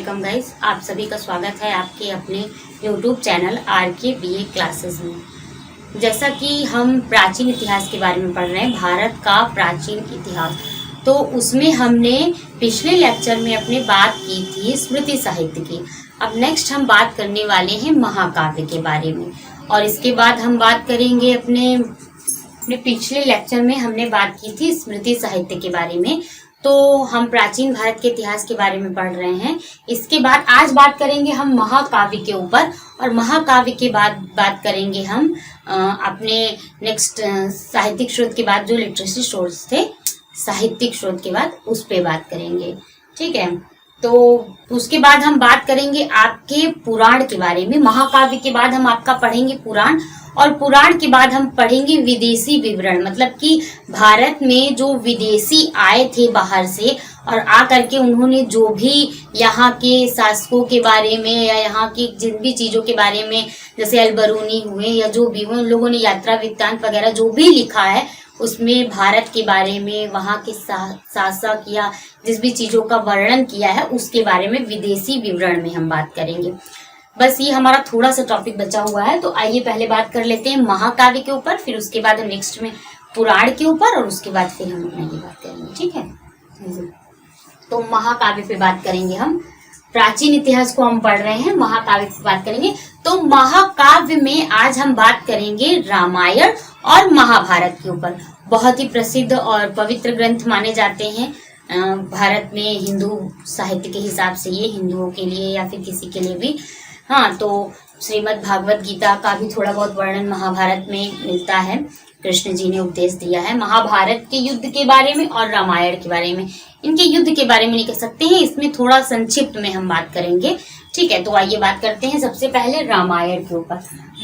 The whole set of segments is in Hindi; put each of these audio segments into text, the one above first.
वेलकम गाइस, आप सभी का स्वागत है आपके अपने YouTube channel RK BA classes में। जैसा कि हम प्राचीन इतिहास के बारे में पढ़ रहे हैं, भारत का प्राचीन इतिहास, तो उसमें हमने पिछले लेक्चर में अपने बात की थी स्मृति साहित्य की। अब नेक्स्ट हम बात करने वाले हैं महाकाव्य के बारे में, और इसके बाद हम बात करेंगे अपने पिछले लेक्चर में हमने बात की थी स्मृति साहित्य के बारे में। तो हम प्राचीन भारत के इतिहास के बारे में पढ़ रहे हैं। इसके बाद आज बात करेंगे हम महाकाव्य के ऊपर, और महाकाव्य के बाद बात करेंगे हम अपने नेक्स्ट साहित्यिक स्रोत के बाद जो लिटरेसी सोर्स थे, साहित्यिक स्रोत के बाद उस पे बात करेंगे। ठीक है, तो उसके बाद हम बात करेंगे आपके पुराण के बारे में। महाकाव्य के बाद हम आपका पढ़ेंगे पुराण, और पुराण के बाद हम पढ़ेंगे विदेशी विवरण, मतलब कि भारत में जो विदेशी आए थे बाहर से और आ करके उन्होंने जो भी यहाँ के शासकों के बारे में या यहाँ की जिन भी चीज़ों के बारे में, जैसे अलबरूनी हुए या जो भी हुए, उन लोगों ने यात्रा वृत्तांत वगैरह जो भी लिखा है उसमें भारत के बारे में, वहाँ के शासक या जिस भी चीज़ों का वर्णन किया है उसके बारे में विदेशी विवरण में हम बात करेंगे। बस ये हमारा थोड़ा सा टॉपिक बचा हुआ है, तो आइए पहले बात कर लेते हैं महाकाव्य के ऊपर, फिर उसके बाद हम नेक्स्ट में पुराण के ऊपर, और उसके बाद फिर हम अपना ये बात करेंगे। ठीक है, तो महाकाव्य पे बात करेंगे हम। प्राचीन इतिहास को हम पढ़ रहे हैं, महाकाव्य पे बात करेंगे। तो महाकाव्य में आज हम बात करेंगे रामायण और महाभारत के ऊपर। बहुत ही प्रसिद्ध और पवित्र ग्रंथ माने जाते हैं भारत में, हिंदू साहित्य के हिसाब से ये हिंदुओं के लिए या फिर किसी के लिए भी। हाँ, तो श्रीमद् भागवत गीता का भी थोड़ा बहुत वर्णन महाभारत में मिलता है, कृष्ण जी ने उपदेश दिया है महाभारत के युद्ध के बारे में और रामायण के बारे में। इनके युद्ध के बारे में नहीं कह सकते हैं, इसमें थोड़ा संक्षिप्त में हम बात करेंगे। ठीक है, तो आइए बात करते हैं सबसे पहले रामायण के ऊपर।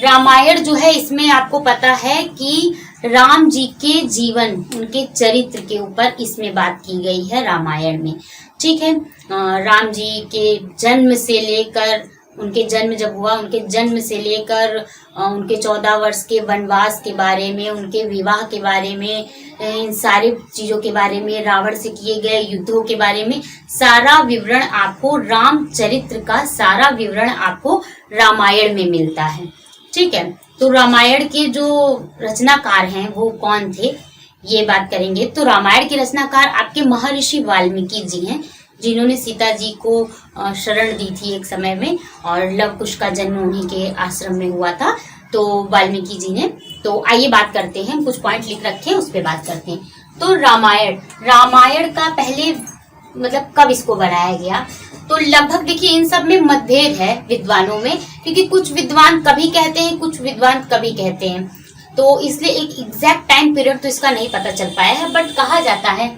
रामायण जो है, इसमें आपको पता है कि राम जी के जीवन, उनके चरित्र के ऊपर इसमें बात की गई है रामायण में। ठीक है, राम जी के जन्म से लेकर, उनके जन्म जब हुआ, उनके जन्म से लेकर उनके 14 वर्ष के वनवास के बारे में, उनके विवाह के बारे में, इन सारी चीज़ों के बारे में, रावण से किए गए युद्धों के बारे में सारा विवरण आपको, रामचरित्र का सारा विवरण आपको रामायण में मिलता है। ठीक है, तो रामायण के जो रचनाकार हैं वो कौन थे, ये बात करेंगे। तो रामायण के रचनाकार आपके महर्षि वाल्मीकि जी हैं, जिन्होंने सीता जी को शरण दी थी एक समय में, और लव कुश का जन्म उन्हीं के आश्रम में हुआ था, तो वाल्मीकि जी ने। तो आइए बात करते हैं, कुछ पॉइंट लिख रखे हैं उस पर बात करते हैं। तो रामायण का पहले मतलब कब इसको बनाया गया, तो लगभग देखिए इन सब में मतभेद है विद्वानों में, क्योंकि कुछ विद्वान कभी कहते हैं, कुछ विद्वान कभी कहते हैं, तो इसलिए एक एग्जैक्ट टाइम पीरियड तो इसका नहीं पता चल पाया है। बट कहा जाता है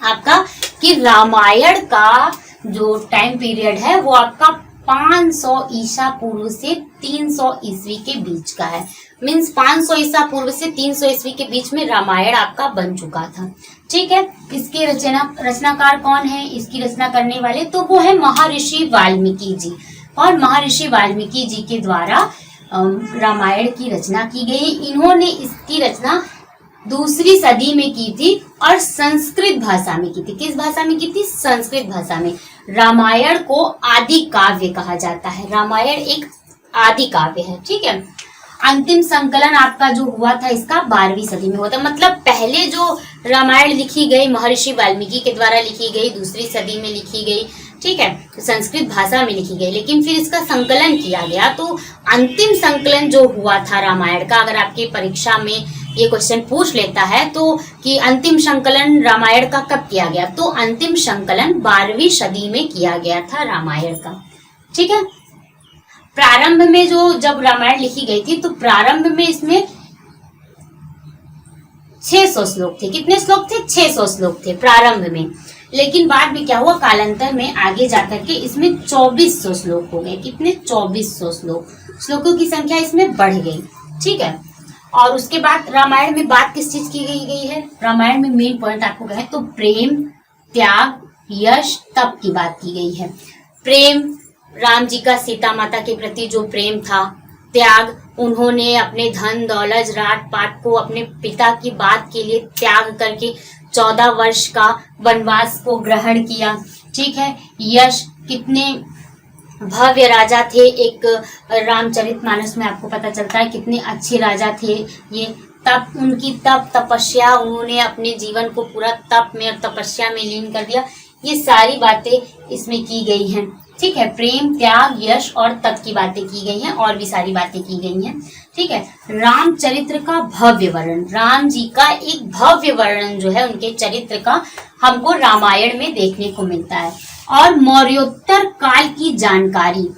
आपका कि रामायण का जो टाइम पीरियड है वो आपका 500 ईसा पूर्व से 300 ईस्वी के बीच का है। मीन्स 500 ईसा पूर्व से 300 ईस्वी के बीच में रामायण आपका बन चुका था। ठीक है, इसके रचनाकार कौन है, इसकी रचना करने वाले, तो वो है महर्षि वाल्मीकि जी। और महर्षि वाल्मीकि जी के द्वारा रामायण की रचना की गई। इन्होंने इसकी रचना 2री सदी में की थी और संस्कृत भाषा में की थी। किस भाषा में की थी? संस्कृत भाषा में। रामायण को आदि काव्य कहा जाता है, रामायण एक आदि काव्य है। ठीक है, अंतिम संकलन आपका जो हुआ था इसका 12वीं सदी में हुआ था। मतलब पहले जो रामायण लिखी गई महर्षि वाल्मीकि के द्वारा लिखी गई, 2री सदी में लिखी गई। ठीक है, संस्कृत भाषा में लिखी गई, लेकिन फिर इसका संकलन किया गया। तो अंतिम संकलन जो हुआ था रामायण का, अगर आपकी परीक्षा में ये क्वेश्चन पूछ लेता है तो कि अंतिम संकलन रामायण का कब किया गया, तो अंतिम संकलन 12वीं सदी में किया गया था रामायण का। ठीक है, प्रारंभ में जब रामायण लिखी गई थी तो प्रारंभ में इसमें 600 श्लोक थे। कितने श्लोक थे? 600 श्लोक थे प्रारंभ में। लेकिन बाद में क्या हुआ, कालांतर में आगे जाकर के इसमें 2400 श्लोक हो गए। कितने? 2400 श्लोकों की संख्या इसमें बढ़ गई। ठीक है, और उसके बाद रामायण में बात किस चीज की गई है, रामायण में मेन पॉइंट आपको कहें तो प्रेम, त्याग, यश, तप की बात की गई है। प्रेम, राम जी का सीता माता के प्रति जो प्रेम था। त्याग, उन्होंने अपने धन दौलत राज पाट को अपने पिता की बात के लिए त्याग करके 14 वर्ष का वनवास को ग्रहण किया। ठीक है, यश, कितने भव्य राजा थे। एक रामचरितमानस में आपको पता चलता है कितने अच्छे राजा थे ये। तप उनकी तपस्या, उन्होंने अपने जीवन को पूरा तप में और तपस्या में लीन कर दिया। ये सारी बातें इसमें की गई हैं। ठीक है, प्रेम, त्याग, यश और तप की बातें की गई हैं, और भी सारी बातें की गई हैं। ठीक है, रामचरित्र का भव्य वर्णन, राम जी का एक भव्य वर्णन जो है उनके चरित्र का हमको रामायण में देखने को मिलता है। और मौर्योत्तर काल की जानकारी,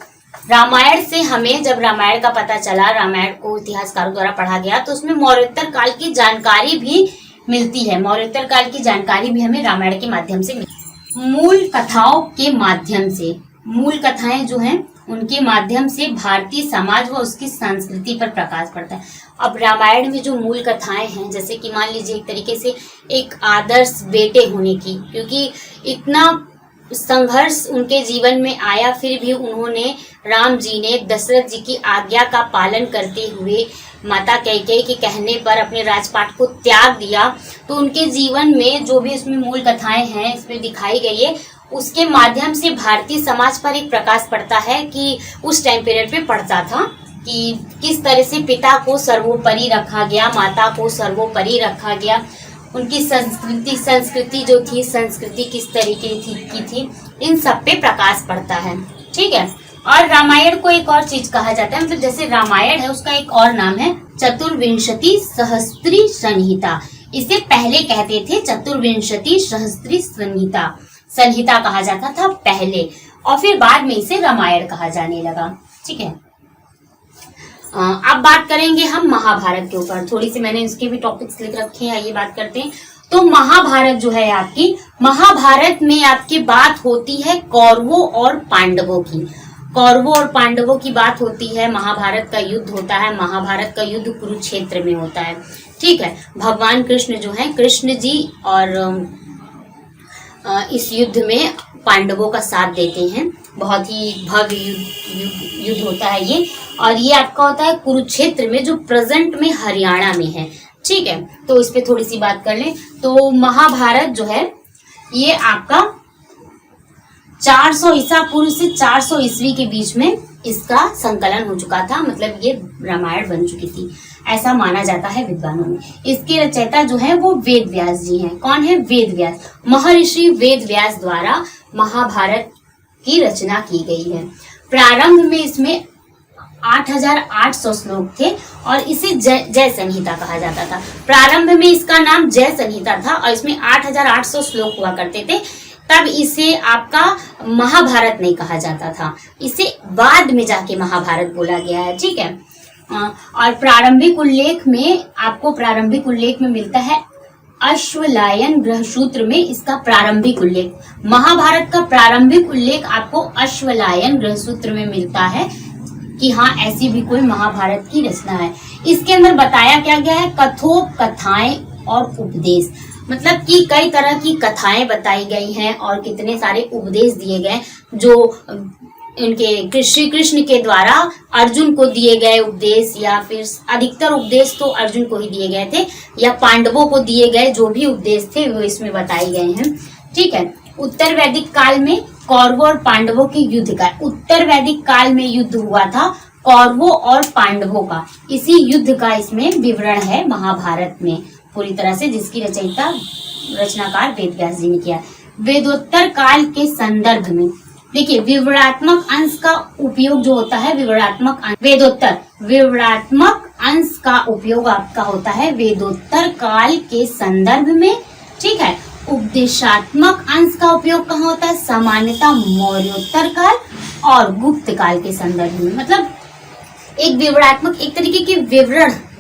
रामायण से हमें जब रामायण का पता चला, रामायण को इतिहासकारों द्वारा पढ़ा गया, तो उसमें मौर्योत्तर काल की जानकारी भी मिलती है। मौर्योत्तर काल की जानकारी भी हमें रामायण के माध्यम से मिलती है। मूल कथाओं के माध्यम से, मूल कथाएं जो हैं उनके माध्यम से भारतीय समाज व उसकी संस्कृति पर प्रकाश पड़ता है। अब रामायण में जो मूल कथाएं हैं, जैसे कि मान लीजिए एक तरीके से एक आदर्श बेटे होने की, क्योंकि इतना संघर्ष उनके जीवन में आया, फिर भी उन्होंने, राम जी ने दशरथ जी की आज्ञा का पालन करते हुए माता कैकेयी के कहने पर अपने राजपाट को त्याग दिया। तो उनके जीवन में जो भी इसमें मूल कथाएं हैं इसमें दिखाई गई है, उसके माध्यम से भारतीय समाज पर एक प्रकाश पड़ता है कि उस टाइम पीरियड पे पड़ता था कि किस तरह से पिता को सर्वोपरि रखा गया, माता को सर्वोपरि रखा गया, उनकी संस्कृति जो थी, संस्कृति किस तरीके की थी, इन सब पे प्रकाश पड़ता है। ठीक है, और रामायण को एक और चीज कहा जाता है, मतलब जैसे रामायण है उसका एक और नाम है चतुर्विंशति सहस्त्री संहिता। इसे पहले कहते थे चतुर्विंशति सहस्त्री संहिता, संहिता कहा जाता था पहले, और फिर बाद में इसे रामायण कहा जाने लगा। ठीक है, अब बात करेंगे हम महाभारत के ऊपर। थोड़ी सी मैंने इसके भी टॉपिक्स लिख रखे हैं, ये बात करते हैं। तो महाभारत जो है आपकी, महाभारत में आपकी बात होती है कौरवों और पांडवों की। कौरवों और पांडवों की बात होती है, महाभारत का युद्ध होता है। महाभारत का युद्ध कुरुक्षेत्र में होता है। ठीक है, भगवान कृष्ण जो है, कृष्ण जी और इस युद्ध में पांडवों का साथ देते हैं। बहुत ही भव्य युद्ध होता है ये, और ये आपका होता है कुरुक्षेत्र में, जो प्रेजेंट में हरियाणा में है। ठीक है, तो इस पे थोड़ी सी बात कर लें। तो महाभारत जो है ये आपका 400 ईसा पूर्व से 400 ईस्वी के बीच में इसका संकलन हो चुका था, मतलब ये रामायण बन चुकी थी, ऐसा माना जाता है विद्वानों में। इसके रचयिता जो है वो वेद व्यास जी हैं। कौन है? वेद व्यास, महर्षि वेद व्यास द्वारा महाभारत की रचना की गई है। प्रारंभ में इसमें 8800 श्लोक थे और इसे जय संहिता कहा जाता था। प्रारंभ में इसका नाम जय संहिता था और इसमें 8800 श्लोक हुआ करते थे। तब इसे आपका महाभारत नहीं कहा जाता था, इसे बाद में जाके महाभारत बोला गया है। ठीक है, और प्रारंभिक उल्लेख में आपको प्रारंभिक उल्लेख में मिलता है अश्वलायन ग्रहसूत्र में इसका प्रारंभिक उल्लेख। महाभारत का प्रारंभिक उल्लेख आपको अश्वलायन ग्रहसूत्र में मिलता है कि हाँ ऐसी भी कोई महाभारत की रचना है। इसके अंदर बताया क्या गया है? कथोप कथाएं और उपदेश, मतलब कि कई तरह की कथाएं बताई गई हैं और कितने सारे उपदेश दिए गए जो इनके श्री कृष्ण के द्वारा अर्जुन को दिए गए उपदेश, या फिर अधिकतर उपदेश तो अर्जुन को ही दिए गए थे, या पांडवों को दिए गए जो भी उपदेश थे वो इसमें बताए गए हैं। ठीक है, उत्तर वैदिक काल में कौरवों और पांडवों के युद्ध का, उत्तर वैदिक काल में युद्ध हुआ था कौरवों और पांडवों का, इसी युद्ध का इसमें विवरण है महाभारत में पूरी तरह से, जिसकी रचनाकार वेद व्यास जी ने किया। वेदोत्तर काल के संदर्भ में देखिए विवरणात्मक अंश का उपयोग जो होता है, विवरणात्मक अंश का उपयोग आपका होता है वेदोत्तर काल के संदर्भ में। ठीक है, उपदेशात्मक अंश का उपयोग कहाँ होता है? सामान्यतः मौर्योत्तर काल और गुप्त काल के संदर्भ में। मतलब एक विवरणात्मक, एक तरीके की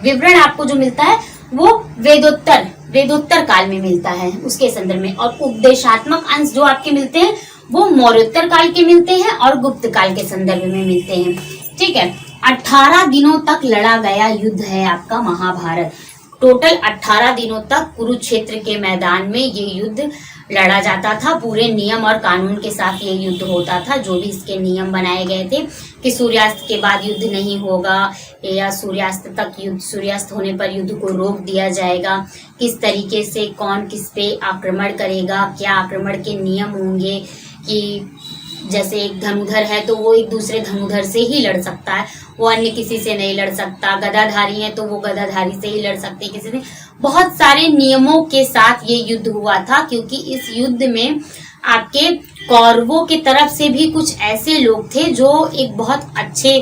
विवरण आपको जो मिलता है वो वेदोत्तर काल में मिलता है उसके संदर्भ में, और उपदेशात्मक अंश जो आपके मिलते हैं वो मौर्योत्तर काल के मिलते हैं और गुप्त काल के संदर्भ में मिलते हैं। ठीक है, 18 दिनों तक लड़ा गया युद्ध है आपका महाभारत। टोटल 18 दिनों तक कुरुक्षेत्र के मैदान में ये युद्ध लड़ा जाता था। पूरे नियम और कानून के साथ ये युद्ध होता था, जो भी इसके नियम बनाए गए थे कि सूर्यास्त के बाद युद्ध नहीं होगा, या सूर्यास्त तक युद्ध, सूर्यास्त होने पर युद्ध को रोक दिया जाएगा, किस तरीके से कौन किस पे आक्रमण करेगा, क्या आक्रमण के नियम होंगे, कि जैसे एक धनुधर है तो वो एक दूसरे धनुधर से ही लड़ सकता है, वो अन्य किसी से नहीं लड़ सकता। गदाधारी है तो वो गदाधारी से ही लड़ सकते हैं, किसी से। बहुत सारे नियमों के साथ ये युद्ध हुआ था, क्योंकि इस युद्ध में आपके कौरवों की तरफ से भी कुछ ऐसे लोग थे जो एक बहुत अच्छे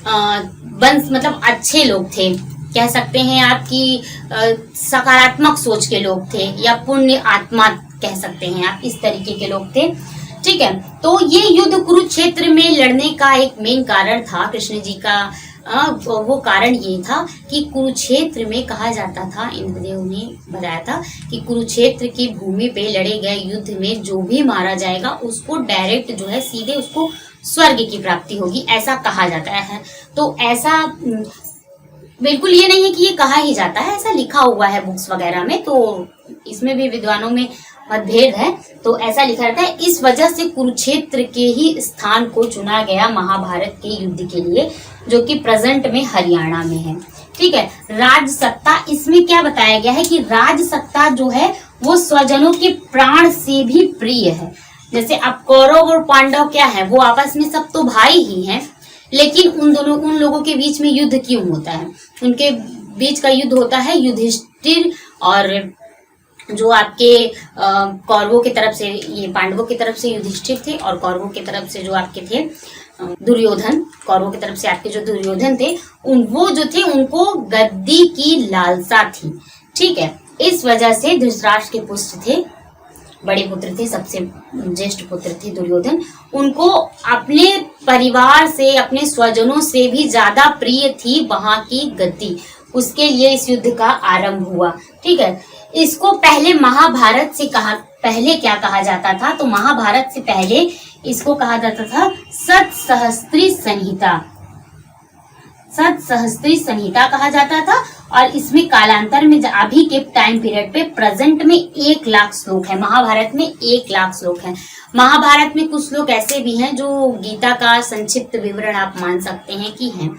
वंश, मतलब अच्छे लोग थे, कह सकते हैं आपकी सकारात्मक सोच के लोग थे, या पुण्य आत्मा कह सकते हैं आप, इस तरीके के लोग थे। ठीक है, तो ये युद्ध कुरुक्षेत्र में लड़ने का एक मेन कारण था कृष्ण जी का। वो कारण ये था कि कुरुक्षेत्र में कहा जाता था, इंद्रदेव ने बताया था कि कुरुक्षेत्र की भूमि पे लड़े गए युद्ध में जो भी मारा जाएगा उसको डायरेक्ट जो है सीधे उसको स्वर्ग की प्राप्ति होगी, ऐसा कहा जाता है। तो ऐसा बिल्कुल ये नहीं है कि ये कहा ही जाता है, ऐसा लिखा हुआ है बुक्स वगैरह में, तो इसमें भी विद्वानों में मतभेद है, तो ऐसा लिखा रहता है। इस वजह से कुरुक्षेत्र के ही स्थान को चुना गया महाभारत के युद्ध के लिए, जो कि प्रेजेंट में हरियाणा में है। ठीक है, राज सत्ता, इसमें क्या बताया गया है कि राज सत्ता जो है वो स्वजनों के प्राण से भी प्रिय है। जैसे अब कौरव और पांडव क्या है, वो आपस में सब तो भाई ही हैं, लेकिन उन लोगों के बीच में युद्ध क्यों होता है? उनके बीच का युद्ध होता है युधिष्ठिर और जो आपके कौरवों की तरफ से, ये पांडवों की तरफ से युधिष्ठिर थे, और कौरवों की तरफ से जो आपके थे दुर्योधन, कौरवों की तरफ से आपके जो दुर्योधन थे, वो जो थे उनको गद्दी की लालसा थी। ठीक है, इस वजह से धृतराष्ट्र के पुत्र थे, बड़े पुत्र थे, सबसे ज्येष्ठ पुत्र थे दुर्योधन, उनको अपने परिवार से, अपने स्वजनों से भी ज्यादा प्रिय थी वहां की गद्दी। उसके लिए इस युद्ध का आरंभ हुआ। ठीक है, इसको पहले महाभारत से पहले क्या कहा जाता था? तो महाभारत से पहले इसको कहा जाता था सतसहस्त्री संहिता। सतसहस्त्री संहिता कहा जाता था, और इसमें कालांतर में अभी के टाइम पीरियड पे प्रेजेंट में 1 लाख श्लोक है। महाभारत में 1 लाख श्लोक है। महाभारत में कुछ श्लोक ऐसे भी हैं जो गीता का संक्षिप्त विवरण आप मान सकते हैं कि हैं।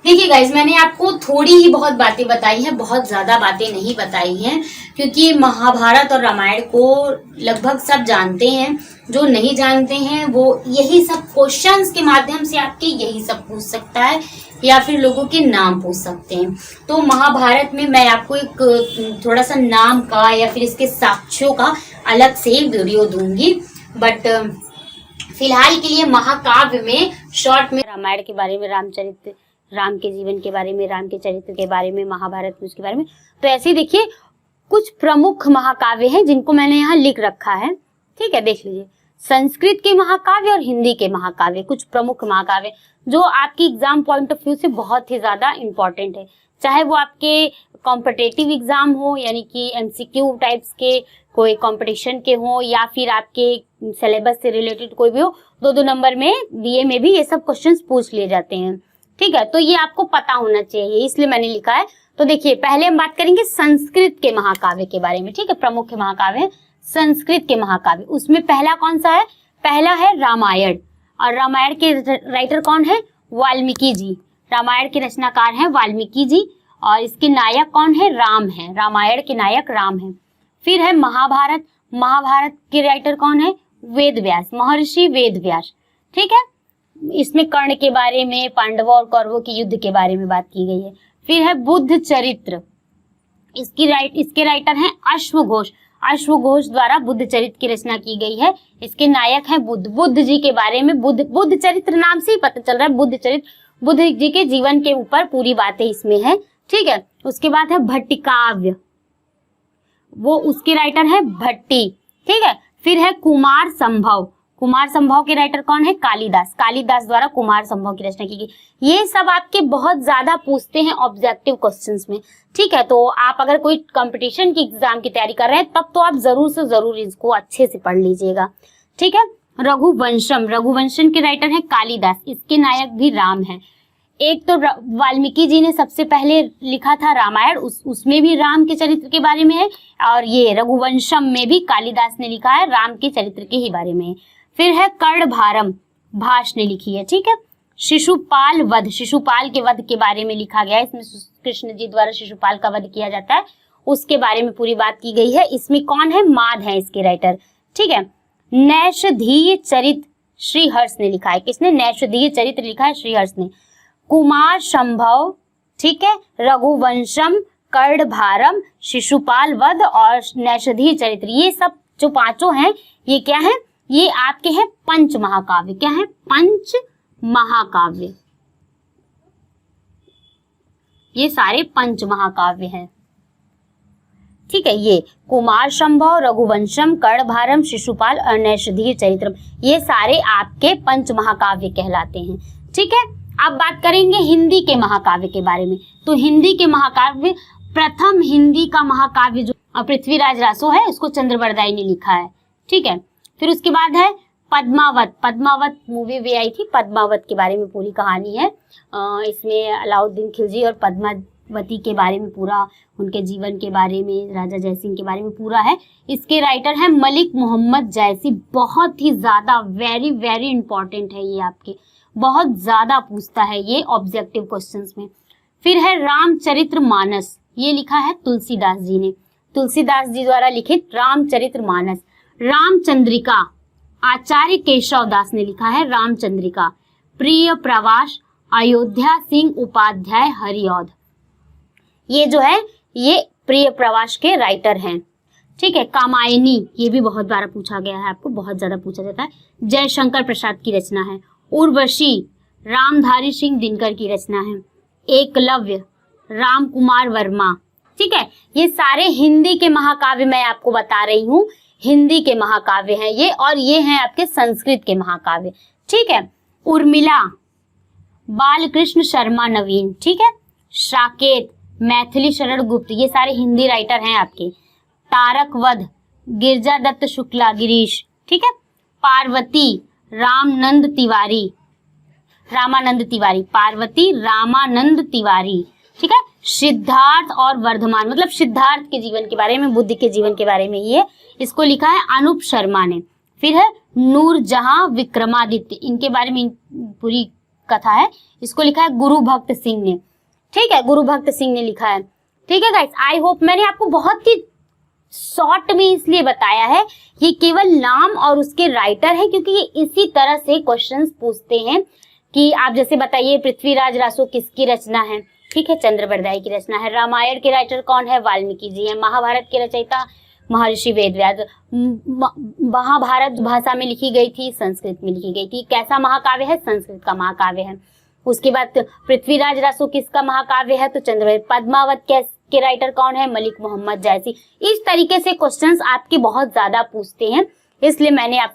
देखिए गाइज, मैंने आपको थोड़ी ही बहुत बातें बताई हैं, बहुत ज्यादा बातें नहीं बताई हैं, क्योंकि महाभारत और रामायण को लगभग सब जानते हैं। जो नहीं जानते हैं वो यही सब क्वेश्चंस के माध्यम से आपके यही सब पूछ सकता है, या फिर लोगों के नाम पूछ सकते हैं। तो महाभारत में मैं आपको एक थोड़ा सा नाम का या फिर इसके साक्ष्यों का अलग से वीडियो दूंगी, बट फिलहाल के लिए महाकाव्य में शॉर्ट में रामायण के बारे में, रामचरित्र, राम के जीवन के बारे में, राम के चरित्र के बारे में, महाभारत में उसके बारे में, तो ऐसे ही देखिए कुछ प्रमुख महाकाव्य हैं जिनको मैंने यहाँ लिख रखा है। ठीक है, देख लीजिए। संस्कृत के महाकाव्य और हिंदी के महाकाव्य, कुछ प्रमुख महाकाव्य जो आपकी एग्जाम पॉइंट ऑफ व्यू से बहुत ही ज्यादा इंपॉर्टेंट है, चाहे वो आपके कॉम्पिटेटिव एग्जाम हो, यानी कि एमसीक्यू टाइप्स के कोई कंपटीशन के हो, या फिर आपके सिलेबस से रिलेटेड कोई भी हो। 2-2 नंबर में बीए में भी ये सब क्वेश्चंस पूछ लिए जाते हैं। ठीक है, तो ये आपको पता होना चाहिए, इसलिए मैंने लिखा है। तो देखिए, पहले हम बात करेंगे संस्कृत के महाकाव्य के बारे में। ठीक है, प्रमुख महाकाव्य संस्कृत के महाकाव्य, उसमें पहला कौन सा है? पहला है रामायण, और रामायण के राइटर कौन है? वाल्मीकि जी। रामायण के रचनाकार हैं वाल्मीकि जी, और इसके नायक कौन है? राम है। रामायण के नायक राम है। फिर है महाभारत। महाभारत के राइटर कौन है? वेद व्यास, महर्षि वेद व्यास। ठीक है, इसमें कर्ण के बारे में, पांडवों और कौरवों के युद्ध के बारे में बात की गई है। फिर है बुद्ध चरित्र, इसके राइटर हैं अश्वघोष। अश्वघोष द्वारा बुद्ध चरित्र की रचना की गई है। इसके नायक हैं बुद्ध जी के बारे में, बुद्ध चरित्र नाम से ही पता चल रहा है बुद्ध चरित्र, बुद्ध जी के जीवन के ऊपर पूरी बातें इसमें है। ठीक है, उसके बाद है भट्टिकाव्य, वो उसके राइटर है भट्टी। ठीक है, फिर है कुमार संभव। कुमार संभव के राइटर कौन है? कालिदास। कालिदास द्वारा कुमार संभव की रचना की गई। ये सब आपके बहुत ज्यादा पूछते हैं ऑब्जेक्टिव क्वेश्चंस में। ठीक है, तो आप अगर कोई कंपटीशन की एग्जाम की तैयारी कर रहे हैं तब तो आप जरूर से जरूर इसको अच्छे से पढ़ लीजिएगा। ठीक है, रघुवंशम, रघुवंशम के राइटर है कालिदास, इसके नायक भी राम है। एक तो वाल्मीकि जी ने सबसे पहले लिखा था रामायण, उसमें भी राम के चरित्र के बारे में है, और ये रघुवंशम में भी कालिदास ने लिखा है राम के चरित्र के ही बारे में है। फिर है कर्णभारम, भाष ने लिखी है। ठीक है, शिशुपाल वध, शिशुपाल के वध के बारे में लिखा गया है। इसमें कृष्ण जी द्वारा शिशुपाल का वध किया जाता है, उसके बारे में पूरी बात की गई है। इसमें कौन है? माद है इसके राइटर। ठीक है, नैषधीय चरित्र श्रीहर्ष ने लिखा है। किसने? नैषधीय चरित्र लिखा है श्रीहर्ष ने। कुमार संभव, ठीक है, रघुवंशम, कर्णभारम, शिशुपाल वध और नैषधीय चरित्र, ये सब जो पांचों हैं ये क्या है? ये आपके हैं पंच महाकाव्य। क्या है? पंच महाकाव्य। ये सारे पंच महाकाव्य हैं, ठीक है। ये कुमार संभव, रघुवंशम, कर्णभारम, शिशुपाल और नैषधीय चरित्रम, ये सारे आपके पंच महाकाव्य कहलाते हैं, ठीक है। अब बात करेंगे हिंदी के महाकाव्य के बारे में। तो हिंदी के महाकाव्य, प्रथम हिंदी का महाकाव्य जो पृथ्वीराज रासो है, उसको चंद्रबरदाई ने लिखा है, ठीक है। फिर उसके बाद है पद्मावत। पद्मावत मूवी भी आई थी, पद्मावत के बारे में पूरी कहानी है। इसमें अलाउद्दीन खिलजी और पद्मावती के बारे में पूरा, उनके जीवन के बारे में, राजा जयसिंह के बारे में पूरा है। इसके राइटर हैं मलिक मोहम्मद जायसी। बहुत ही ज़्यादा वेरी वेरी इंपॉर्टेंट है ये, आपके बहुत ज़्यादा पूछता है ये ऑब्जेक्टिव क्वेश्चंस में। फिर है रामचरितमानस, ये लिखा है तुलसीदास जी ने, तुलसीदास जी द्वारा लिखित रामचरितमानस। रामचंद्रिका, आचार्य केशव दास ने लिखा है रामचंद्रिका। प्रिय प्रवास, अयोध्या सिंह उपाध्याय हरिऔध, ये जो है ये प्रिय प्रवास के राइटर हैं, ठीक है। कामायनी, ये भी बहुत बार पूछा गया है, आपको बहुत ज्यादा पूछा जाता है, जयशंकर प्रसाद की रचना है। उर्वशी, रामधारी सिंह दिनकर की रचना है। एकलव्य, राम कुमार वर्मा, ठीक है। ये सारे हिंदी के महाकाव्य मैं आपको बता रही हूँ, हिंदी के महाकाव्य हैं ये, और ये हैं आपके संस्कृत के महाकाव्य, ठीक है। उर्मिला, बालकृष्ण शर्मा नवीन, ठीक है। साकेत, मैथिली शरण गुप्त, ये सारे हिंदी राइटर हैं आपके। तारक वध, गिरजा दत्त शुक्ला गिरीश, ठीक है। पार्वती, रामानंद तिवारी, पार्वती रामानंद तिवारी, ठीक है। सिद्धार्थ और वर्धमान, मतलब सिद्धार्थ के जीवन के बारे में, बुद्ध के जीवन के बारे में, ये इसको लिखा है अनूप शर्मा ने। फिर है नूरजहां विक्रमादित्य, इनके बारे में पूरी कथा है, इसको लिखा है गुरु भक्त सिंह ने, ठीक है, गुरु भक्त सिंह ने लिखा है, ठीक है गाइस। आई होप मैंने आपको बहुत ही शॉर्ट में इसलिए बताया है, ये केवल नाम और उसके राइटर है, क्योंकि ये इसी तरह से क्वेश्चंस पूछते हैं कि आप जैसे बताइए पृथ्वीराज रासो किसकी रचना है, ठीक है, चंद्रबरदाई की रचना है। रामायण के राइटर कौन है? वाल्मीकि जी हैं। महाभारत के रचयिता महर्षि वेदव्यास। महाभारत भाषा में लिखी गई थी, संस्कृत में लिखी गई थी। कैसा महाकाव्य है? संस्कृत का महाकाव्य है। उसके बाद पृथ्वीराज रासो किसका महाकाव्य है? तो चंद्रबरदाई। पद्मावत के राइटर कौन है? मलिक मोहम्मद जायसी। इस तरीके से क्वेश्चंस आपके बहुत ज्यादा पूछते हैं, इसलिए मैंने आप